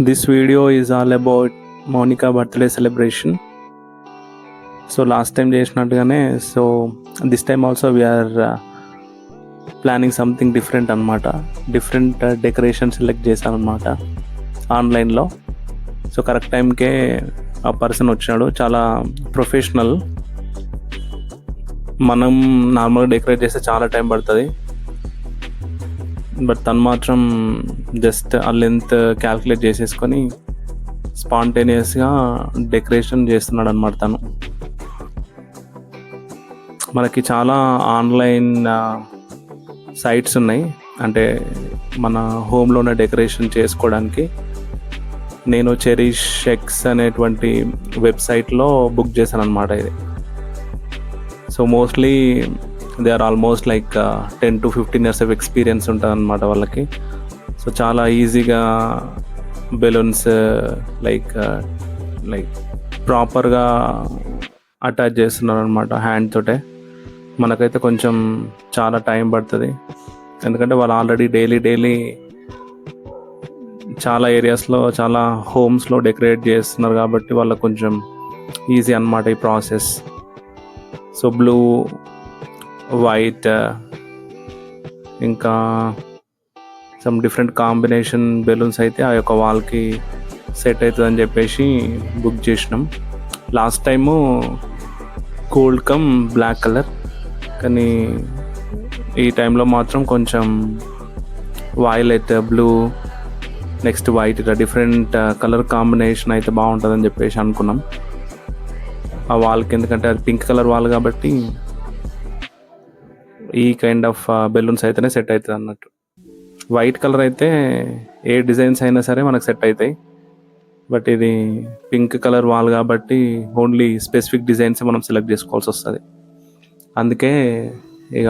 This video is all about Monica birthday celebration. So last time చేసినట్టుగానే so this time also we are planning something different అనమాట. Different decoration select చేశాను అనమాట ఆన్లైన్లో. So correct టైంకే ఆ person వచ్చినాడు, చాలా ప్రొఫెషనల్. మనం నార్మల్గా డెకరేట్ చేస్తే చాలా టైం పడుతుంది, బట్ తను మాత్రం జస్ట్ ఆ లెంత్ క్యాల్కులేట్ చేసేసుకొని స్పాంటేనియస్గా డెకరేషన్ చేస్తున్నాడు అనమాట తను. మనకి చాలా ఆన్లైన్ సైట్స్ ఉన్నాయి, అంటే మన హోమ్లోనే డెకరేషన్ చేసుకోవడానికి. నేను చెరిష్ ఎక్స్ అనేటువంటి వెబ్సైట్లో బుక్ చేశాను అనమాట ఇది. So mostly they are almost like 10 to 15 years of experience ఉంటుంది అనమాట వాళ్ళకి. సో చాలా ఈజీగా బెలూన్స్ లైక్ ప్రాపర్గా అటాచ్ చేస్తున్నారు అనమాట హ్యాండ్ తోటే. మనకైతే కొంచెం చాలా టైం పడుతుంది, ఎందుకంటే వాళ్ళు ఆల్రెడీ డైలీ చాలా ఏరియాస్లో చాలా హోమ్స్లో డెకరేట్ చేస్తున్నారు కాబట్టి వాళ్ళకి కొంచెం ఈజీ అన్నమాట ఈ ప్రాసెస్. సో బ్లూ, వైట్, ఇంకా సమ్ డిఫరెంట్ కాంబినేషన్ బెలూన్స్ అయితే ఆ యొక్క వాల్కి సెట్ అవుతుందని చెప్పేసి బుక్ చేసినాం. Last time gold come black colour, కానీ ఈ టైంలో మాత్రం కొంచెం వైలెట్, బ్లూ, నెక్స్ట్ వైట్, ఇట్లా డిఫరెంట్ కలర్ కాంబినేషన్ అయితే బాగుంటుందని చెప్పేసి అనుకున్నాం ఆ వాల్కి. ఎందుకంటే అది పింక్ కలర్ వాల్ కాబట్టి ఈ కైండ్ ఆఫ్ బెలూన్స్ అయితేనే సెట్ అవుతుంది అన్నట్టు. వైట్ కలర్ అయితే ఏ డిజైన్స్ అయినా సరే మనకు సెట్ అవుతాయి, బట్ ఇది పింక్ కలర్ వాల్ కాబట్టి ఓన్లీ స్పెసిఫిక్ డిజైన్స్ మనం సెలెక్ట్ చేసుకోవాల్సి వస్తుంది. అందుకే ఇక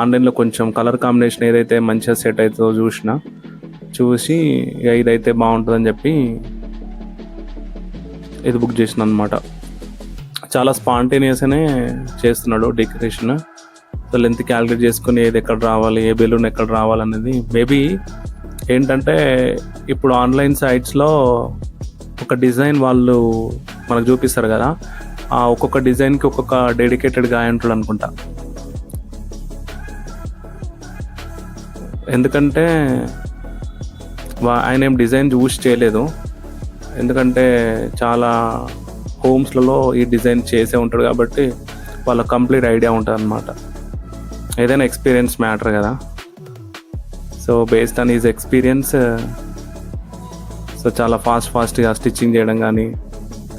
ఆన్లైన్లో కొంచెం కలర్ కాంబినేషన్ ఏదైతే మంచిగా సెట్ అవుతుందో చూసి ఇక ఇదైతే బాగుంటుందని చెప్పి ఇది బుక్ చేసిన అనమాట. చాలా స్పాంటేనియస్గానే చేస్తున్నాడు డెకరేషన్. సో లెంత్ క్యాలిక్యులేట్ చేసుకుని ఏది ఎక్కడ రావాలి, ఏ బెలూన్ ఎక్కడ రావాలనేది. మేబీ ఏంటంటే ఇప్పుడు ఆన్లైన్ సైట్స్లో ఒక డిజైన్ వాళ్ళు మనకు చూపిస్తారు కదా, ఆ ఒక్కొక్క డిజైన్కి ఒక్కొక్క డెడికేటెడ్ గాయ ఉంటాడు అనుకుంటా. ఎందుకంటే ఆయన ఏం డిజైన్ చూసి చేయలేదు, ఎందుకంటే చాలా హోమ్స్లలో ఈ డిజైన్ చేసే ఉంటాడు కాబట్టి వాళ్ళకి కంప్లీట్ ఐడియా ఉంటుంది అన్నమాట. ఏదైనా ఎక్స్పీరియన్స్ మ్యాటర్ కదా. So based on is experience so చాలా ఫాస్ట్గా స్టిచ్చింగ్ చేయడం కానీ,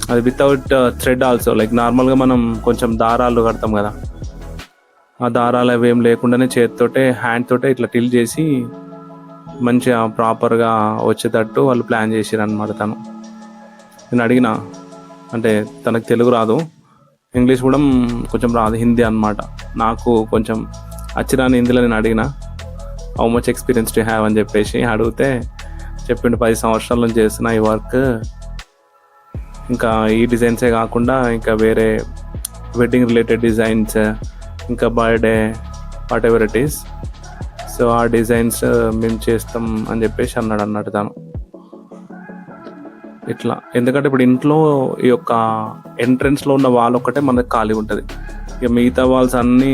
అది వితౌట్ థ్రెడ్ ఆల్సో. లైక్ నార్మల్గా మనం కొంచెం దారాలు కడతాం కదా, ఆ దారాలు అవి ఏం లేకుండానే చేతితోటే హ్యాండ్ తోటే ఇట్లా టిల్ చేసి మంచిగా ప్రాపర్గా వచ్చేటట్టు వాళ్ళు ప్లాన్ చేసారు అనమాట. నేను అడిగిన, అంటే తనకు తెలుగు రాదు, ఇంగ్లీష్ కూడా కొంచెం రాదు, హిందీ అనమాట. నాకు కొంచెం అచ్చిరాని హిందీలో నేను అడిగిన how much experience to have అని చెప్పేసి అడిగితే చెప్పిండు 10 సంవత్సరాల నుంచి చేస్తున్నా ఈ వర్క్. ఇంకా ఈ డిజైన్సే కాకుండా ఇంకా వేరే వెడ్డింగ్ రిలేటెడ్ డిజైన్స్, ఇంకా birthday, what ever it is, so ఆ డిజైన్స్ మేము చేస్తాం అని చెప్పేసి అన్నాడు అన్నట్టు తను. ఇట్లా ఎందుకంటే ఇప్పుడు ఇంట్లో ఈ యొక్క ఎంట్రన్స్లో ఉన్న వాల్ ఒక్కటే మనకు ఖాళీ ఉంటుంది. ఇక మిగతా వాల్స్ అన్నీ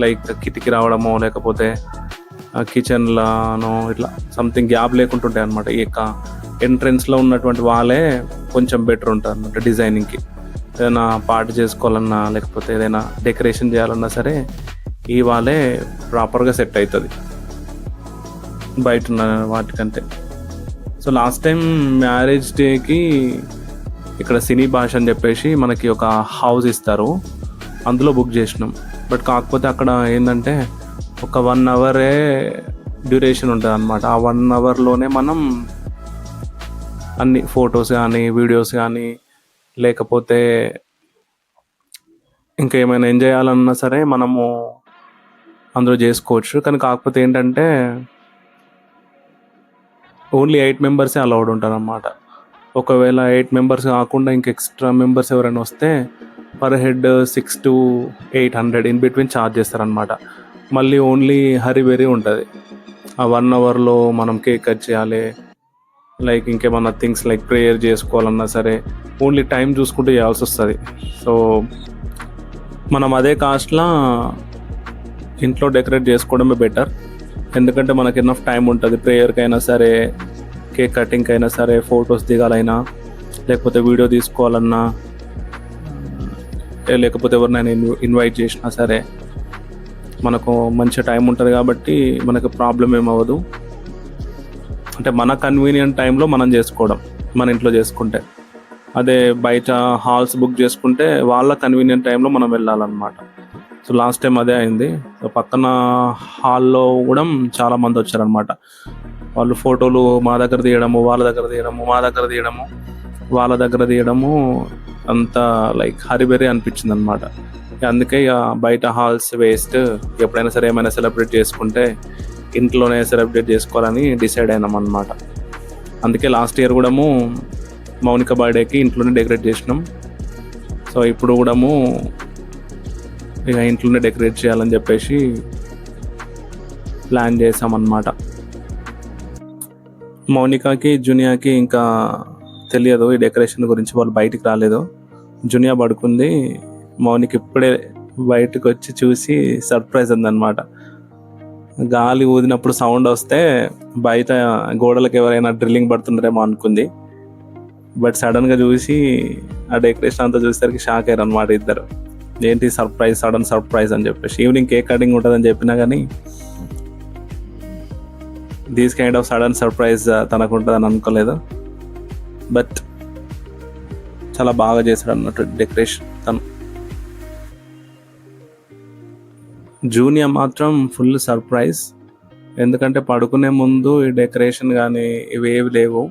లైక్ కిటికీ రావడమో లేకపోతే కిచెన్లోనో ఇట్లా సంథింగ్ గ్యాప్ లేకుంటుంటాయి అనమాట. ఈ యొక్క ఎంట్రన్స్లో ఉన్నటువంటి వాలే కొంచెం బెటర్ ఉంటుంది అనమాట డిజైనింగ్కి. ఏదైనా పార్టీ చేసుకోవాలన్నా లేకపోతే ఏదైనా డెకరేషన్ చేయాలన్నా సరే ఈ వాలే ప్రాపర్గా సెట్ అవుతుంది బయట ఉన్న వాటికంటే. సో లాస్ట్ టైం మ్యారేజ్ డేకి ఇక్కడ సినీ భాష అని చెప్పేసి మనకి ఒక హౌస్ ఇస్తారు, అందులో బుక్ చేసినాం. బట్ కాకపోతే అక్కడ ఏంటంటే ఒక 1 hour డ్యూరేషన్ ఉంటుంది అనమాట. ఆ 1 hourలోనే మనం అన్ని ఫొటోస్ కానీ వీడియోస్ కానీ లేకపోతే ఇంకా ఏమైనా ఎంజాయ్ చేయాలన్నా సరే మనము అందులో చేసుకోవచ్చు. కానీ కాకపోతే ఏంటంటే ఓన్లీ 8 members అలౌడ్ ఉంటారు అన్నమాట. ఒకవేళ 8 members కాకుండా ఇంక ఎక్స్ట్రా మెంబర్స్ ఎవరైనా వస్తే per head 600 to 800 in between charge చేస్తారనమాట. మళ్ళీ ఓన్లీ హరీ బెరీ ఉంటుంది. ఆ 1 hourలో మనం కేక్ కట్ చేయాలి, లైక్ ఇంకేమన్నా థింగ్స్ లైక్ ప్రేయర్ చేసుకోవాలన్నా సరే ఓన్లీ టైం చూసుకుంటూ చేయాల్సి వస్తుంది. సో మనం అదే కాస్ట్లా ఇంట్లో డెకరేట్ చేసుకోవడమే బెటర్. ఎందుకంటే మనకి ఎనఫ్ టైం ఉంటుంది. ప్రేయర్కి అయినా సరే, కేక్ కటింగ్కి అయినా సరే, ఫొటోస్ దిగాలైనా, లేకపోతే వీడియో తీసుకోవాలన్నా, లేకపోతే ఎవరినైనా ఇన్వైట్ చేసినా సరే మనకు మంచి టైం ఉంటుంది కాబట్టి మనకు ప్రాబ్లం ఏమవ్వదు. అంటే మన కన్వీనియంట్ టైంలో మనం చేసుకోవడం, మన ఇంట్లో చేసుకుంటే. అదే బయట హాల్స్ బుక్ చేసుకుంటే వాళ్ళ కన్వీనియంట్ టైంలో మనం వెళ్ళాలన్నమాట. సో లాస్ట్ టైం అదే అయింది. సో పక్కన హాల్లో కూడా చాలామంది వచ్చారనమాట. వాళ్ళు ఫోటోలు మా దగ్గర తీయడము, వాళ్ళ దగ్గర తీయడము, మా దగ్గర తీయడము, వాళ్ళ దగ్గర తీయడము అంతా లైక్ హరిబెరి అనిపించింది అనమాట. అందుకే ఇక బయట హాల్స్ వేస్ట్, ఎప్పుడైనా సరే ఏమైనా సెలబ్రేట్ చేసుకుంటే ఇంట్లోనే సెలబ్రేట్ చేసుకోవాలని డిసైడ్ అయినాం అనమాట. అందుకే లాస్ట్ ఇయర్ కూడా మౌనిక బర్త్డేకి ఇంట్లోనే డెకరేట్ చేసినాం. సో ఇప్పుడు కూడా ఇక ఇంట్లోనే డెకరేట్ చేయాలని చెప్పేసి ప్లాన్ చేసామన్నమాట. మౌనికాకి, జునియాకి ఇంకా తెలియదు ఈ డెకరేషన్ గురించి, వాళ్ళు బయటికి రాలేదు. జునియా పడుకుంది, మౌనిక ఇప్పుడే బయటకు వచ్చి చూసి సర్ప్రైజ్ ఉందన్నమాట. గాలి ఊదినప్పుడు సౌండ్ వస్తే బయట గోడలకు ఎవరైనా డ్రిల్లింగ్ పడుతున్నారేమో అనుకుంది. బట్ సడన్గా చూసి ఆ డెకరేషన్ అంతా చూసేసరికి షాక్ అయ్యారు అనమాట ఇద్దరు. ఏంటి సర్ప్రైజ్, సడన్ సర్ప్రైజ్ అని చెప్పేసి. ఈవినింగ్ కేక్ కటింగ్ ఉంటుందని చెప్పినా కానీ these kind of sudden surprise తనకు ఉంటుందని అనుకోలేదు. బట్ చాలా బాగా చేశాడు అన్నట్టు డెకరేషన్ తను. జూనియర్ మాత్రం ఫుల్ సర్ప్రైజ్. ఎందుకంటే పడుకునే ముందు ఈ డెకరేషన్ కానీ ఇవేవి లేవు.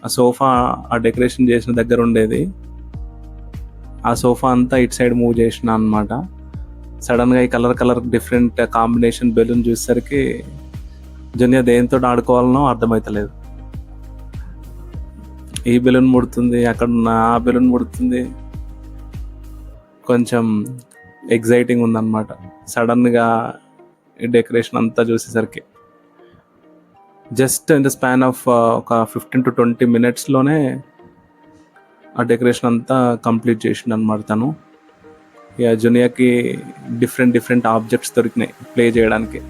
ఆ సోఫా ఆ డెకరేషన్ చేసిన దగ్గర ఉండేది. ఆ సోఫా అంతా ఇటు సైడ్ మూవ్ చేసిన అనమాట. సడన్గా ఈ కలర్ డిఫరెంట్ కాంబినేషన్ బెలూన్ చూసేసరికి జూనియర్ దేంతో ఆడుకోవాలనో అర్థమవుతలేదు. ఈ బెలూన్ ముడుతుంది, అక్కడ ఆ బెలూన్ ముడుతుంది. కొంచెం ఎగ్జైటింగ్ ఉందన్నమాట సడన్గా ఈ డెకరేషన్ అంతా చూసేసరికి. Just in the span of ఒక 15 to 20 minutesలోనే ఆ డెకరేషన్ అంతా కంప్లీట్ చేసిండు అనమాట తను. ఇక జూనియాకి డిఫరెంట్ ఆబ్జెక్ట్స్ దొరికినాయి ప్లే చేయడానికి.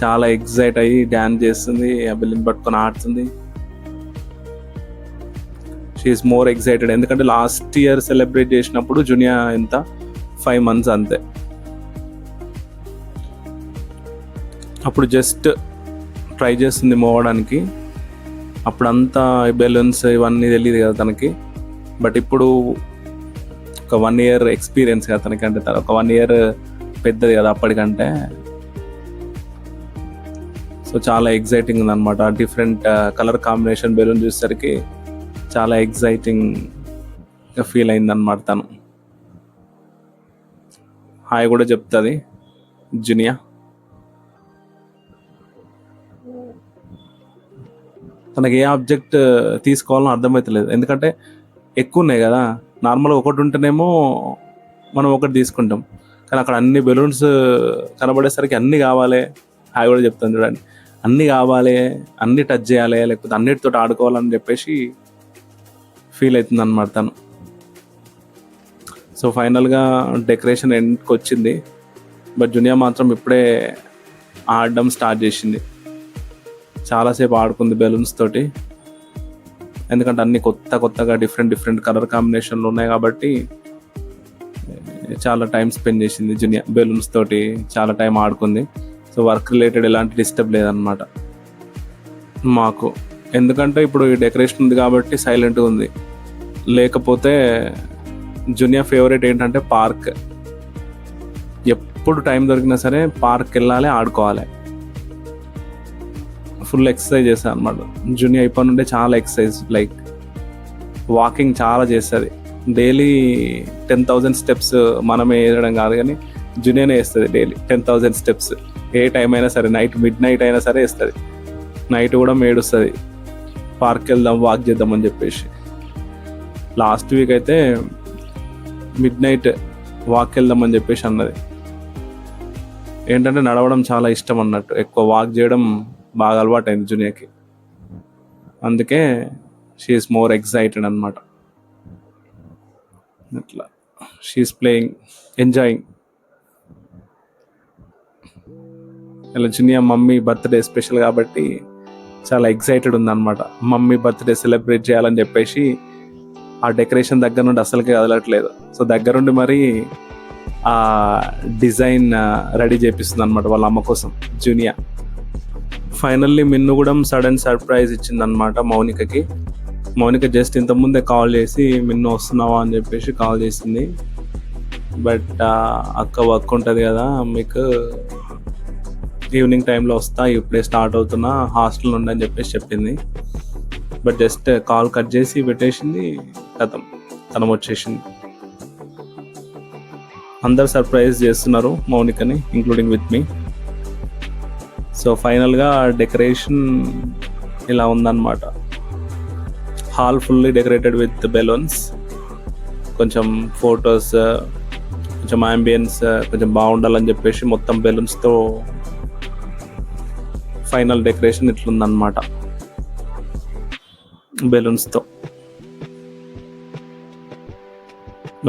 చాలా ఎగ్జైట్ అయ్యి డ్యాన్స్ చేస్తుంది, ఆ బెలూన్ పట్టుకొని ఆడుతుంది. She's more excited. ఎందుకంటే లాస్ట్ ఇయర్ సెలబ్రేట్ చేసినప్పుడు జూనియా ఎంత 5 months అంతే. అప్పుడు జస్ట్ ట్రై చేస్తుంది మోవడానికి. అప్పుడంతా బెలూన్స్ ఇవన్నీ తెలియదు కదా తనకి. బట్ ఇప్పుడు ఒక 1 year ఎక్స్పీరియన్స్ కదా తనకి. అంటే ఒక 1 year పెద్దది కదా అప్పటికంటే. సో చాలా ఎగ్జైటింగ్ ఉందన్నమాట. డిఫరెంట్ కలర్ కాంబినేషన్ బెలూన్ చూసేసరికి చాలా ఎగ్జైటింగ్గా ఫీల్ అయిందన్నమాట తను. హాయ్ కూడా చెప్తుంది జూనియా. తనకి ఏ ఆబ్జెక్ట్ తీసుకోవాలో అర్థమవుతలేదు. ఎందుకంటే ఎక్కువ ఉన్నాయి కదా. నార్మల్గా ఒకటి ఉంటేనేమో మనం ఒకటి తీసుకుంటాం, కానీ అక్కడ అన్ని బెలూన్స్ కనబడేసరికి అన్నీ కావాలి. హాయ్ కూడా చెప్తాను చూడండి, అన్నీ కావాలి, అన్నీ టచ్ చేయాలి, లేకపోతే అన్నిటితో ఆడుకోవాలని చెప్పేసి ఫీల్ అవుతుంది అన్నమాట తను. సో ఫైనల్గా డెకరేషన్ ఎండ్కి వచ్చింది. బట్ జూనియా మాత్రం ఇప్పుడే ఆడడం స్టార్ట్ చేసింది. చాలాసేపు ఆడుకుంది బెలూన్స్ తోటి. ఎందుకంటే అన్ని కొత్తగా డిఫరెంట్ కలర్ కాంబినేషన్లు ఉన్నాయి కాబట్టి చాలా టైం స్పెండ్ చేసింది జూనియా బెలూన్స్ తోటి. చాలా టైం ఆడుకుంది. సో వర్క్ రిలేటెడ్ ఎలాంటి డిస్టర్బ్ లేదనమాట మాకు. ఎందుకంటే ఇప్పుడు ఈ డెకరేషన్ ఉంది కాబట్టి సైలెంట్గా ఉంది. లేకపోతే జూనియా ఫేవరెట్ ఏంటంటే పార్క్. ఎప్పుడు టైం దొరికినా సరే పార్క్ వెళ్ళాలి, ఆడుకోవాలి. ఫుల్ ఎక్సర్సైజ్ చేస్తాను అనమాట జూనియా. ఇప్పటి నుండే చాలా ఎక్సర్సైజ్, లైక్ వాకింగ్ చాలా చేస్తుంది. డైలీ 10,000 steps మనమే వేయడం కాదు కానీ జూనియానే వేస్తుంది డైలీ 10,000 steps. ఏ టైం అయినా సరే, midnight అయినా సరే వేస్తుంది. నైట్ కూడా ఏడుస్తుంది పార్క్ వెళ్దాం, వాక్ చేద్దామని చెప్పేసి. లాస్ట్ వీక్ అయితే midnight వాక్ వెళ్దామని చెప్పేసి అన్నది. ఏంటంటే నడవడం చాలా ఇష్టం అన్నట్టు, ఎక్కువ వాక్ చేయడం బాగా అలవాటు అయింది జూనియాకి. అందుకే షీఈస్ మోర్ ఎక్సైటెడ్ అనమాట. అట్లా షీఈస్ ప్లేయింగ్, ఎంజాయింగ్. ఇలా జునియా మమ్మీ బర్త్డే స్పెషల్ కాబట్టి చాలా ఎక్సైటెడ్ ఉందన్నమాట. మమ్మీ బర్త్డే సెలబ్రేట్ చేయాలని చెప్పేసి ఆ డెకరేషన్ దగ్గర నుండి అసలుకే కదలట్లేదు. సో దగ్గరుండి మరి ఆ డిజైన్ రెడీ చేపిస్తుంది అనమాట వాళ్ళ అమ్మ కోసం జూనియా. ఫైనల్లీ మిన్ను కూడా సడన్ సర్ప్రైజ్ ఇచ్చిందనమాట మౌనికకి. మౌనిక జస్ట్ ఇంతకుముందే కాల్ చేసి మిన్ను వస్తున్నావా అని చెప్పేసి కాల్ చేసింది. బట్ అక్క వర్క్ ఉంటుంది కదా, మీకు ఈవినింగ్ టైంలో వస్తా, ఇప్పుడే స్టార్ట్ అవుతున్నా హాస్టల్ నుండి అని చెప్పేసి చెప్పింది. బట్ జస్ట్ కాల్ కట్ చేసి పెట్టేసింది, కథం తనం వచ్చేసింది. అందరు సర్ప్రైజ్ చేస్తున్నారు మౌనికని, ఇంక్లూడింగ్ విత్ మీ. సో ఫైనల్గా డెకరేషన్ ఇలా ఉందన్నమాట. Hall fully decorated with balloons. కొంచెం ఫొటోస్, కొంచెం అంబియన్స్ కొంచెం బాగుండాలని చెప్పేసి మొత్తం బెలూన్స్తో ఫైనల్ డెకరేషన్ ఇట్లుందన్నమాట. బెలూన్స్తో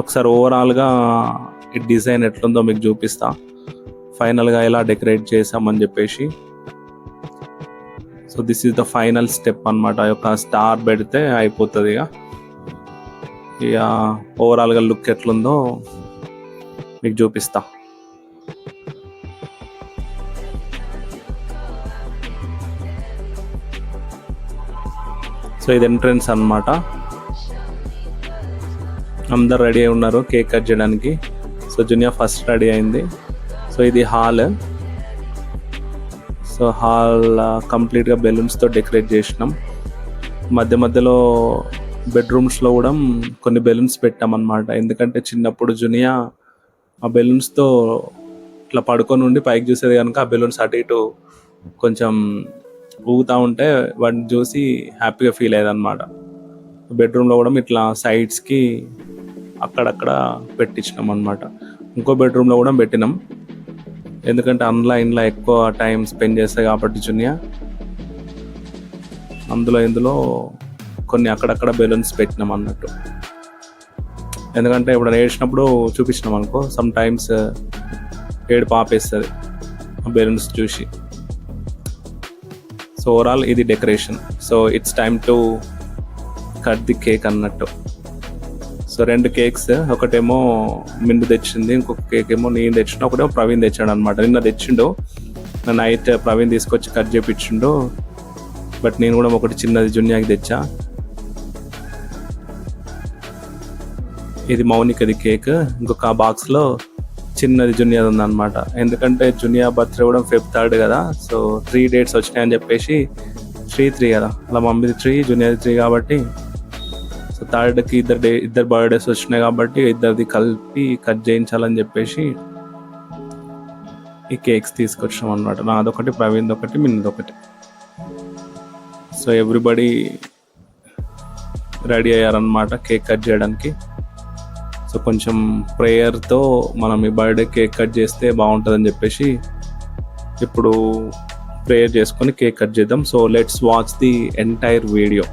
ఒకసారి ఓవరాల్గా ఈ డిజైన్ ఎట్లుందో మీకు చూపిస్తా, ఫైనల్గా ఎలా డెకరేట్ చేసామని చెప్పేసి. So this is the final step అనమాట. ఒక స్టార్ పెడితే అయిపోతుంది. ఇక ఓవరాల్గా లుక్ ఎట్లుందో మీకు చూపిస్తా. సో ఇది ఎంట్రన్స్ అన్నమాట. అందరు రెడీ అయి ఉన్నారు కేక్ కట్ చేయడానికి. సో జూనియా ఫస్ట్ రెడీ అయింది. సో ఇది హాల్. సో హాల్ కంప్లీట్గా బెలూన్స్తో డెకరేట్ చేసినాం. మధ్య మధ్యలో బెడ్రూమ్స్లో కూడా కొన్ని బెలూన్స్ పెట్టామన్నమాట. ఎందుకంటే చిన్నప్పుడు జూనియా ఆ బెలూన్స్తో ఇట్లా పడుకొని ఉండి పైకి చూసేది కనుక ఆ బెలూన్స్ అటు ఇటు కొంచెం ఊగుతూ ఉంటే వాటిని చూసి హ్యాపీగా ఫీల్ అయ్యేది అనమాట. బెడ్రూమ్లో కూడా ఇట్లా సైడ్స్కి అక్కడక్కడ పెట్టించినాం అనమాట. ఇంకో బెడ్రూమ్లో కూడా పెట్టినాం, ఎందుకంటే ఇంట్లో ఎక్కువ టైం స్పెండ్ చేస్తాయి కాబట్టి జూనియా. ఇందులో కొన్ని అక్కడక్కడ బెలూన్స్ పెట్టినాం అన్నట్టు. ఎందుకంటే ఇప్పుడు ఏడ్చినప్పుడు చూపించినాం అనుకో, సమ్ టైమ్స్ ఏడుపు ఆపేస్తుంది ఆ బెలూన్స్ చూసి. సో ఓవరాల్ ఇది decoration. So it's time to cut the cake అన్నట్టు. సో 2 కేక్స్, ఒకటేమో మిన్ను తెచ్చింది, ఇంకొక కేక్ ఏమో నేను తెచ్చిన, ఒకటేమో ప్రవీణ్ తెచ్చాడు అనమాట. నిన్న తెచ్చిండు, నైట్ ప్రవీణ్ తీసుకొచ్చి కట్ చేయించిండు. బట్ నేను కూడా ఒకటి చిన్నది జూనియాకి తెచ్చా. ఇది మౌనికది కేక్. ఇంకొక బాక్స్లో చిన్నది జూనియాది ఉందన్నమాట. ఎందుకంటే జూనియా బర్త్డే కూడా Feb 3 కదా. సో 3 dates వచ్చినాయని చెప్పేసి 3 కదా, అలా మమ్మీది 3 జూనియాది 3 కాబట్టి సో 3కి ఇద్దరు బర్త్డేస్ వచ్చినాయి కాబట్టి ఇద్దరిది కలిపి కట్ చేయించాలని చెప్పేసి ఈ కేక్స్ తీసుకొచ్చాం అనమాట. నాదొకటి, ప్రవీణ్ ఒకటి, మిన్నదొకటి. సో ఎవ్రీబడి రెడీ అయ్యారనమాట కేక్ కట్ చేయడానికి. సో కొంచెం ప్రేయర్తో మనం ఈ బర్త్డే కేక్ కట్ చేస్తే బాగుంటుందని చెప్పేసి ఇప్పుడు ప్రేయర్ చేసుకొని కేక్ కట్ చేద్దాం. So let's watch the entire video.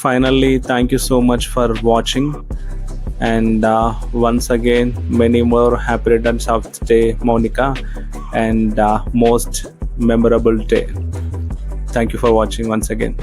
finally, thank you so much for watching. And once again, many more happy returns of the day, Monica, and most memorable day. Thank you for watching once again.